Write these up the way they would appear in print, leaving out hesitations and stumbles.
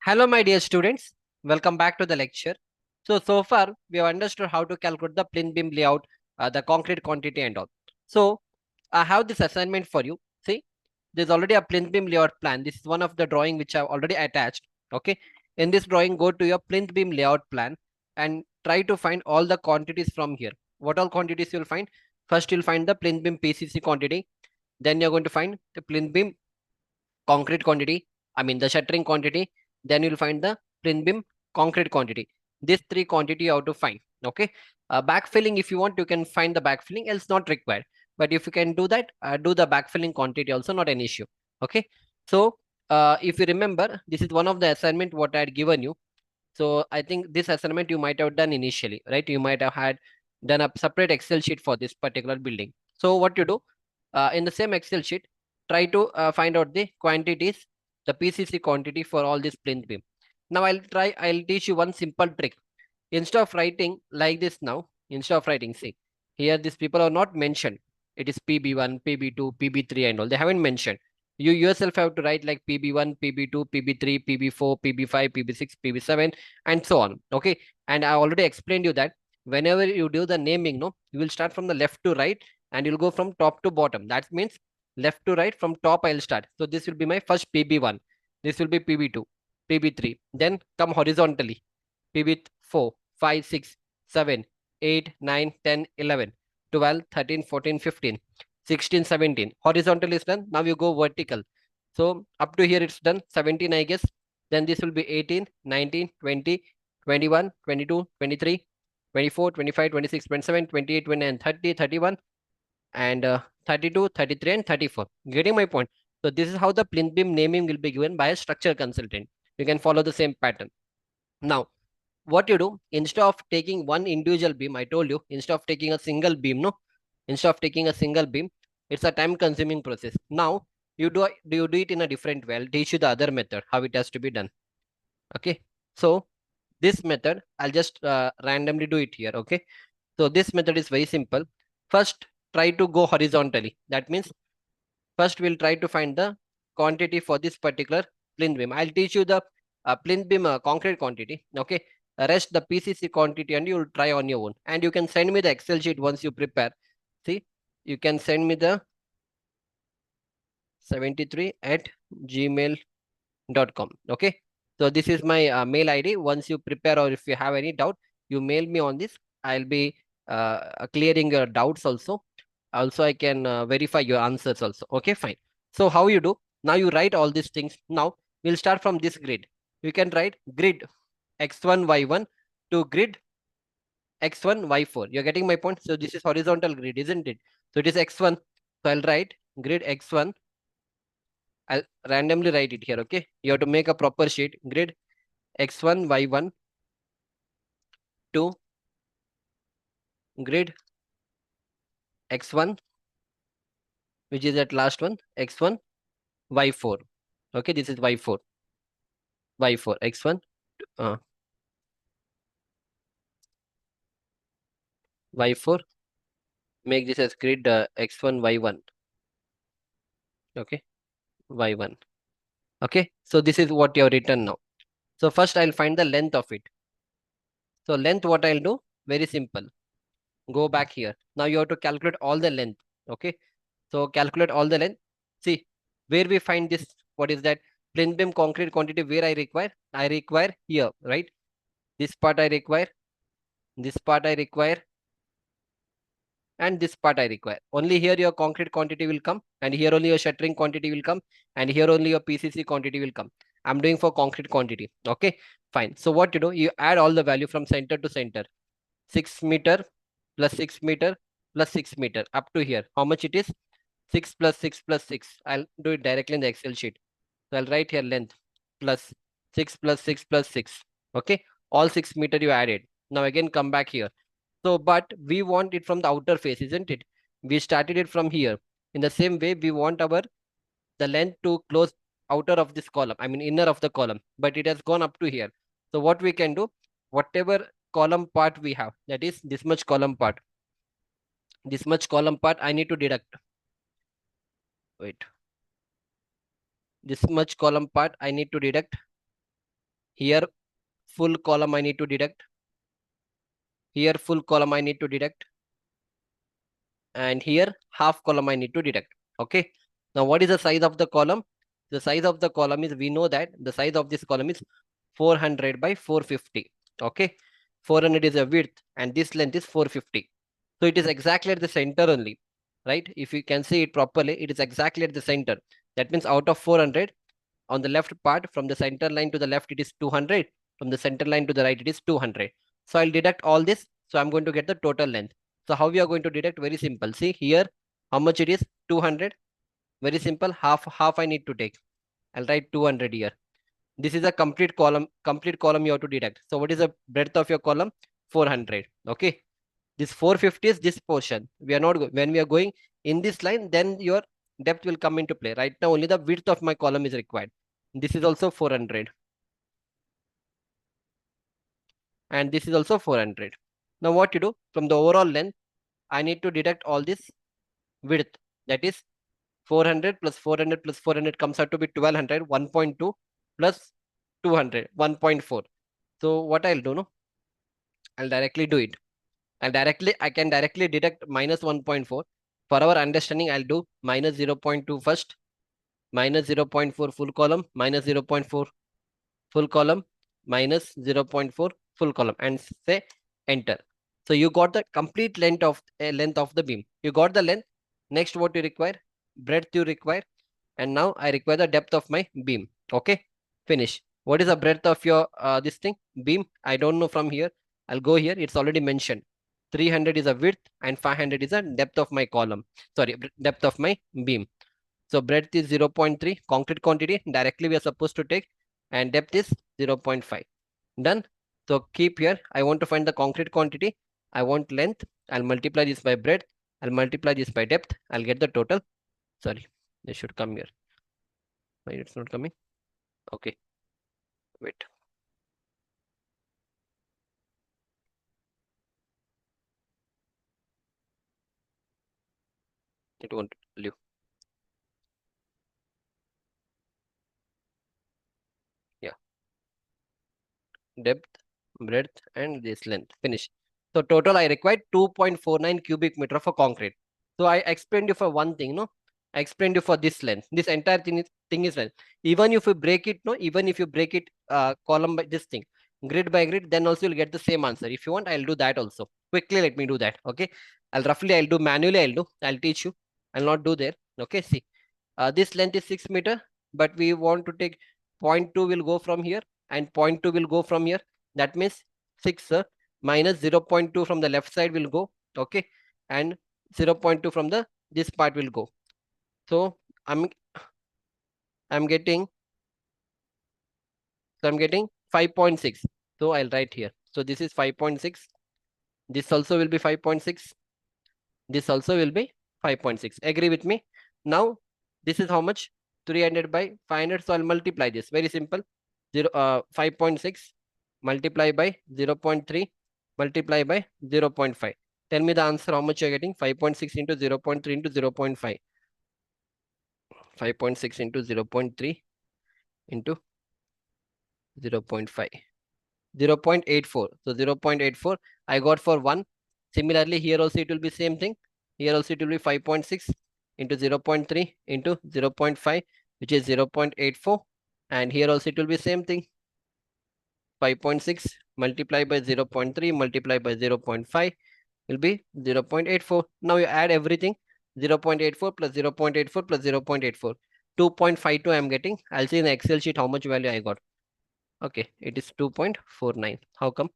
Hello, my dear students. Welcome back to the lecture. So far, we have understood how to calculate the plain beam layout, the concrete quantity and all. So, I have this assignment for you. See, there's already a plain beam layout plan. This is one of the drawing which I've already attached. Okay. In this drawing, go to your plain beam layout plan and try to find all the quantities from here. What all quantities you'll find? First, you'll find the plain beam PCC quantity. Then you're going to find the plain beam concrete quantity, I mean the shuttering quantity, then you'll find the plain beam concrete quantity. These three quantity you have to find. Okay. Backfilling, if you want, you can find the backfilling, else not required. But if you can do that, do the backfilling quantity also, not an issue. Okay. So if you remember, this is one of the assignment what I had given you. So I think this assignment you might have done initially, right? You might have had done a separate Excel sheet for this particular building. So what you do, in the same Excel sheet, try to find out the quantities, the PCC quantity for all this plinth beam. Now I'll teach you one simple trick. Instead of writing like this now, instead of writing, see, here these people are not mentioned. It is PB1, PB2, PB3 and all. They haven't mentioned. You yourself have to write like PB1, PB2, PB3, PB4, PB5, PB6, PB7, and so on. Okay. And I already explained you that whenever you do the naming, no, you will start from the left to right and you'll go from top to bottom. That means left to right, from top I'll start. So this will be my first PB1. This will be PB2, PB3. Then come horizontally. PB4, 5, 6, 7, 8, 9, 10, 11, 12, 13, 14, 15, 16, 17. Horizontal is done. Now you go vertical. So up to here it's done. 17, I guess. Then this will be 18, 19, 20, 21, 22, 23, 24, 25, 26, 27, 28, 29, 30, 31, and 32, 33, and 34. Getting my point? So this is how the plinth beam naming will be given by a structure consultant. You can follow the same pattern. Now, what you do, instead of taking one individual beam, I told you, instead of taking a single beam, no, instead of taking a single beam, it's a time consuming process. Now you do it in a different way. I'll teach you the other method, how it has to be done. Okay. So this method, I'll just randomly do it here. Okay. So this method is very simple. First, try to go horizontally. That means first we'll try to find the quantity for this particular plinth beam. I'll teach you the plinth beam concrete quantity. Okay. Rest the PCC quantity and you'll try on your own. And you can send me the Excel sheet once you prepare. See, you can send me the 73@gmail.com. Okay. So this is my mail ID. Once you prepare or if you have any doubt, you mail me on this. I'll be clearing your doubts also. Also, I can verify your answers also. Okay, fine. So how you do? Now you write all these things. Now we'll start from this grid. You can write grid x1, y1 to grid x1, y4. You're getting my point? So this is horizontal grid, isn't it? So it is x1. So I'll write grid x1. I'll randomly write it here, okay? You have to make a proper sheet. Grid x1, y1 to grid x1, which is at last one, x1, y4. Okay, this is y4, y4, x1, y4. Make this as grid x1, y1. Okay, y1. Okay, so this is what you have written now. So first I'll find the length of it. So length, what I'll do? Very simple. Go back here. Now you have to calculate all the length. Okay, so calculate all the length. See, where we find this, what is that? Plain beam concrete quantity where I require? I require here, right? This part I require, this part I require, and this part I require. Only here your concrete quantity will come, and here only your shuttering quantity will come, and here only your PCC quantity will come. I'm doing for concrete quantity. Okay, fine. So what you do, you add all the value from center to center. 6 meter plus 6 meter plus 6 meter up to here. How much it is? 6 plus 6 plus 6. I'll do it directly in the Excel sheet. So I'll write here length plus 6 plus 6 plus 6. Okay, all 6 meter you added. Now again come back here. So, but we want it from the outer face, isn't it? We started it from here. In the same way, we want the length to close outer of this column, I mean inner of the column, but it has gone up to here. So what we can do, whatever column part we have, that is this much column part, I need to deduct. Wait, this much column part I need to deduct Here full column I need to deduct. Here full column I need to deduct. And here half column I need to deduct. Okay. Now what is the size of the column? The size of the column is, we know that the size of this column is 400 by 450. Okay. 400 is a width and this length is 450. So it is exactly at the center only, right? If you can see it properly, it is exactly at the center. That means out of 400, on the left part, from the center line to the left, it is 200. From the center line to the right, it is 200. So I'll deduct all this. So I'm going to get the total length. So how we are going to deduct? Very simple. See here, how much it is? 200. Very simple. Half I need to take. I'll write 200 here. This is a complete column. Complete column you have to deduct. So what is the breadth of your column? 400. Okay. This 450 is this portion. We are not when we are going in this line, then your depth will come into play. Right now, only the width of my column is required. This is also 400. And this is also 400. Now what to do? From the overall length, I need to deduct all this width. That is 400 plus 400 plus 400 comes out to be 1200. 1.2 plus 200, 1.4. So what I'll do, no? I'll directly do it. I can directly deduct minus 1.4. For our understanding, I'll do minus 0.2 first, minus 0.4 full column, minus 0.4 full column, minus 0.4 full column, and say enter. So you got the complete length of the beam. You got the length. Next, what you require? Breadth you require. And now I require the depth of my beam. Okay, finish. What is the breadth of your this thing? Beam? I don't know from here. I'll go here. It's already mentioned. 300 is a width and 500 is a depth of my column. Sorry, depth of my beam. So breadth is 0.3, concrete quantity directly we are supposed to take, and depth is 0.5. Done. So keep here. I want to find the concrete quantity. I want length. I'll multiply this by breadth. I'll multiply this by depth. I'll get the total. Sorry, this should come here. Why it's not coming? Okay, wait. It won't leave. Yeah, depth, breadth, and this length. Finish. So total I required 2.49 cubic meter for concrete. So I explained you for one thing, no? I explained you for this length. This entire thing is length. Even if you break it, no, even if you break it column by this thing, grid by grid, then also you'll get the same answer. If you want, I'll do that also. Quickly, let me do that. Okay. I'll do manually, I'll teach you. I'll not do there. Okay, see. This length is 6 meter, but we want to take point 2 will go from here and point 2 will go from here. That means 6 minus 0.2 from the left side will go. Okay. And 0.2 from the this part will go. So I'm getting 5.6. So I'll write here. So this is 5.6. This also will be 5.6. This also will be 5.6. Agree with me? Now, this is how much? 300 by 500. So I'll multiply this. Very simple. 5.6 multiply by 0.3 multiply by 0.5. Tell me the answer. How much you're getting? 5.6 into 0.3 into 0.5. 5.6 into 0.3 into 0.5. 0.84. So 0.84 I got for 1. Similarly, here also it will be same thing. Here also it will be 5.6 into 0.3 into 0.5, which is 0.84. And here also it will be same thing. 5.6 multiplied by 0.3 multiplied by 0.5 will be 0.84. Now you add everything. 0.84 plus 0.84 plus 0.84. 2.52 I am getting. I'll see in the Excel sheet how much value I got. Okay, it is 2.49. How come?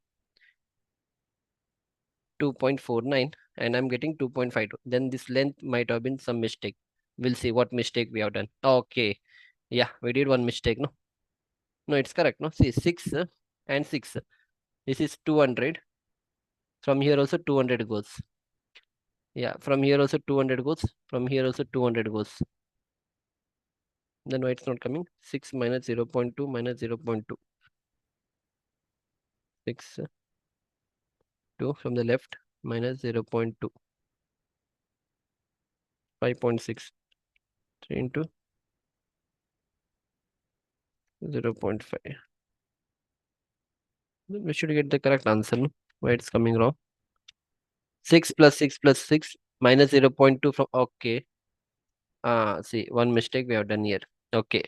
2.49 and I'm getting 2.52. Then this length might have been some mistake. We'll see what mistake we have done. Okay. Yeah, we did one mistake, no? No, it's correct, no? See, 6 and 6. This is 200. From here also 200 goes. Yeah, from here also 200 goes. From here also 200 goes. Then why it's not coming? 6 minus 0.2 minus 0.2. 6, 2 from the left minus 0.2. 5.6 3 into 0.5. We should get the correct answer. No? Why it's coming wrong? 6 plus 6 plus 6 minus 0.2 from. Okay. See, one mistake we have done here. Okay.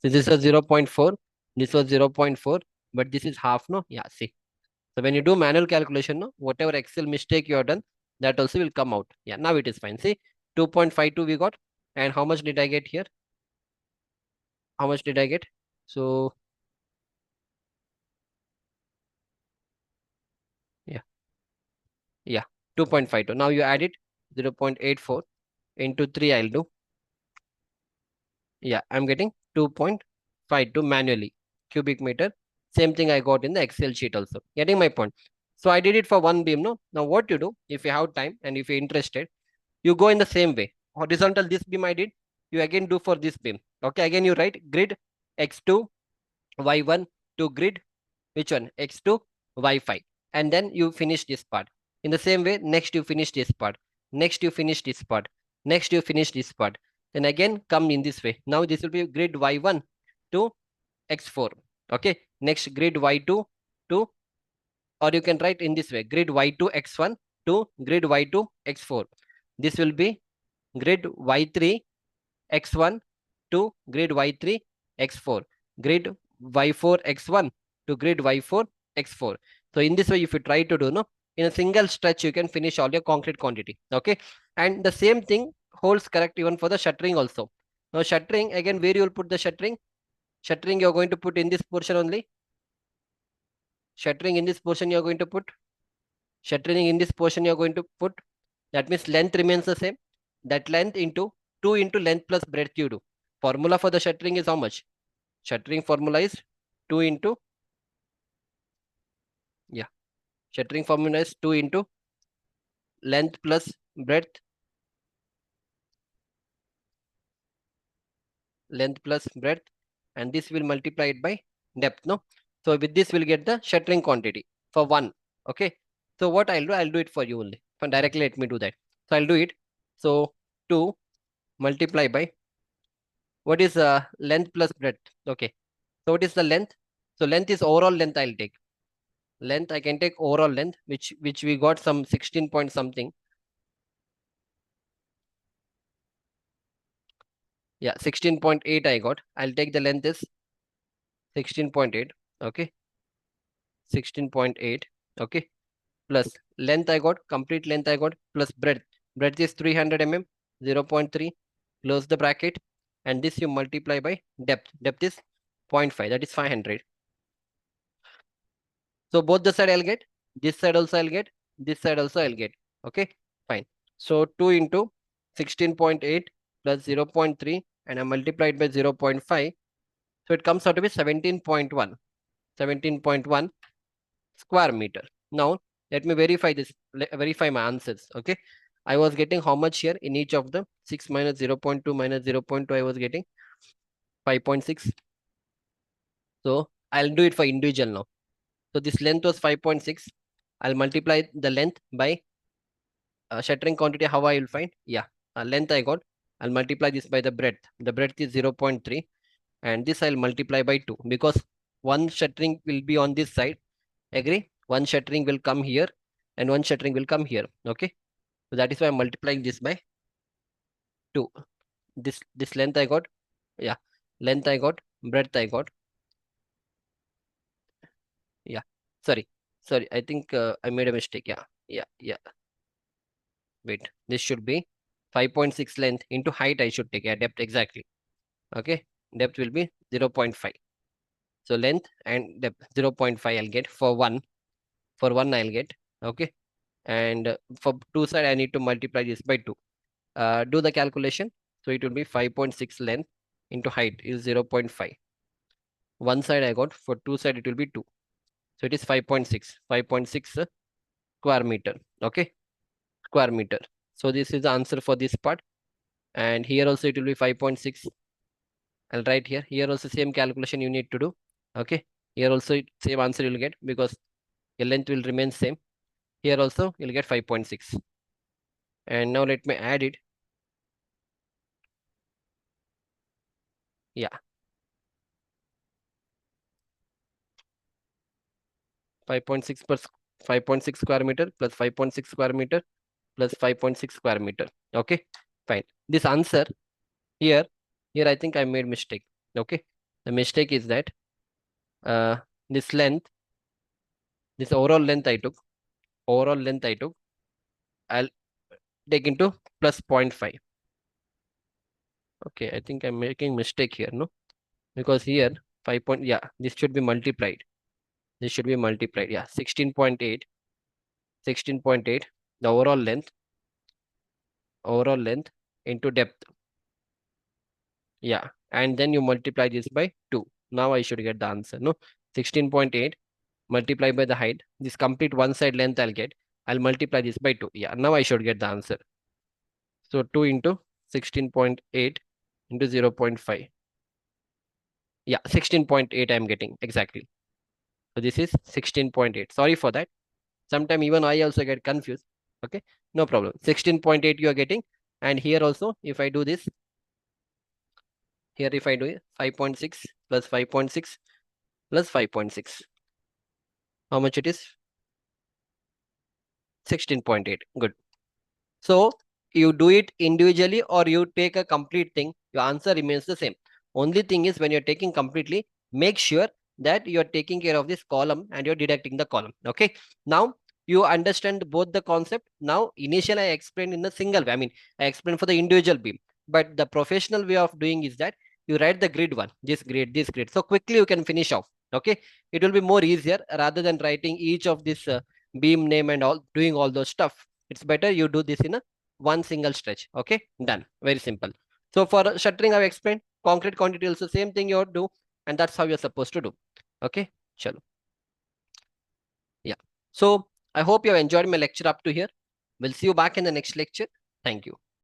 So this was 0.4. This was 0.4. But this is half, no? Yeah, see. So when you do manual calculation, no, whatever Excel mistake you have done, that also will come out. Yeah, now it is fine. See, 2.52 we got. And how much did I get here? How much did I get? So, yeah, yeah, 2.52. Now you add it 0.84 into 3 I'll do. Yeah, I'm getting 2.52 manually cubic meter. Same thing I got in the Excel sheet also. Getting my point. So I did it for one beam. No, now what you do if you have time and if you're interested, you go in the same way. Horizontal this beam I did, you again do for this beam. Okay, again you write grid x2 y1 to grid which one x2 y5, and then you finish this part. In the same way, next you finish this part, next you finish this part, next you finish this part, then again come in this way. Now this will be grid y1 to x4. Okay, next grid y2 to, or you can write in this way, grid y2 x1 to grid y2 x4. This will be grid y3 x1 to grid y3 x4, grid y4 x1 to grid y4 x4. So in this way, if you try to do, no, in a single stretch you can finish all your concrete quantity. Okay, and the same thing holds correct even for the shuttering also. Now shuttering, again, where you will put the shuttering? Shuttering you're going to put in this portion only. Shuttering in this portion you're going to put. Shuttering in this portion you're going to put. That means length remains the same. That length into 2 into length plus breadth you do. Formula for the shuttering is how much? Shuttering formula is 2 into, yeah, shuttering formula is 2 into length plus breadth, length plus breadth, and this will multiply it by depth, no? So with this we'll get the shuttering quantity for 1. Okay, so what I'll do it for you only. So directly let me do that. So I'll do it. So 2 multiply by, what is length plus breadth? Okay, so what is the length? So length is overall length. I'll take length. I can take overall length, which we got some 16 point something. Yeah, 16.8 I got. I'll take the length is 16.8. Okay, 16.8. Okay, plus length I got, complete length I got, plus breadth. Breadth is 300 mm, 0.3. Close the bracket, and this you multiply by depth. Depth is 0.5, that is 500. So both the side I'll get, this side also I'll get, this side also I'll get. Okay, fine. So 2 into 16.8 plus 0.3, and I multiplied by 0.5. So it comes out to be 17.1. 17.1 square meter. Now let me verify this, verify my answers. Okay, I was getting how much here in each of the 6 minus 0.2 minus 0.2, I was getting 5.6. So I'll do it for individual now. So this length was 5.6. I'll multiply the length by shuttering quantity. How I will find? Yeah, length I got. I'll multiply this by the breadth. The breadth is 0.3, and this I'll multiply by 2 because one shuttering will be on this side. Agree? One shuttering will come here and one shuttering will come here. Okay. So that is why I'm multiplying this by 2. This length I got. Yeah. Length I got. Breadth I got. Yeah. Sorry. Sorry. I think I made a mistake. Yeah. Yeah. Yeah. Wait. This should be 5.6 length into height I should take. Yeah. Depth exactly. Okay. Depth will be 0.5. So length and depth 0.5 I'll get for one. For one I'll get. Okay. And for two side I need to multiply this by 2. Do the calculation. So it will be 5.6 length into height is 0.5. One side I got, for two side it will be 2. So it is 5.6. 5.6 square meter. Okay, square meter. So this is the answer for this part. And here also it will be 5.6. I'll write here. Here also same calculation you need to do. Okay, here also same answer you'll get because your length will remain same. Here also you'll get 5.6. And now let me add it. Yeah, 5.6 per 5.6 square meter plus 5.6 square meter plus 5.6 square meter. Okay, fine. This answer here, I think I made mistake. Okay, the mistake is that this length, this overall length I took, I'll take into plus 0.5. Okay, I think I'm making mistake here, no? Because here 5 point, yeah, this should be multiplied. This should be multiplied. Yeah, 16.8, 16.8, the overall length into depth. Yeah, and then you multiply this by 2. Now I should get the answer, no? 16.8 multiplied by the height. This complete one side length I'll get. I'll multiply this by 2. Yeah, now I should get the answer. So 2 into 16.8 into 0.5. Yeah, 16.8 I'm getting exactly. So this is 16.8. Sorry for that. Sometime even I also get confused. Okay, no problem. 16.8 you are getting. And here also, if I do this, here if I do it, 5.6 plus 5.6 plus 5.6. How much it is? 16.8. Good. So you do it individually or you take a complete thing, your answer remains the same. Only thing is when you're taking completely, make sure that you're taking care of this column and you're deducting the column. Okay. Now you understand both the concept. Now initially I explained in a single way. I mean, I explained for the individual beam, but the professional way of doing is that you write the grid one, this grid, this grid. So quickly you can finish off. Okay. It will be more easier rather than writing each of this beam name and all, doing all those stuff. It's better you do this in a one single stretch. Okay, done. Very simple. So for shuttering, I've explained. Concrete quantity also same thing you do, and that's how you're supposed to do. Okay, chalo. Yeah. So I hope you have enjoyed my lecture up to here. We'll see you back in the next lecture. Thank you.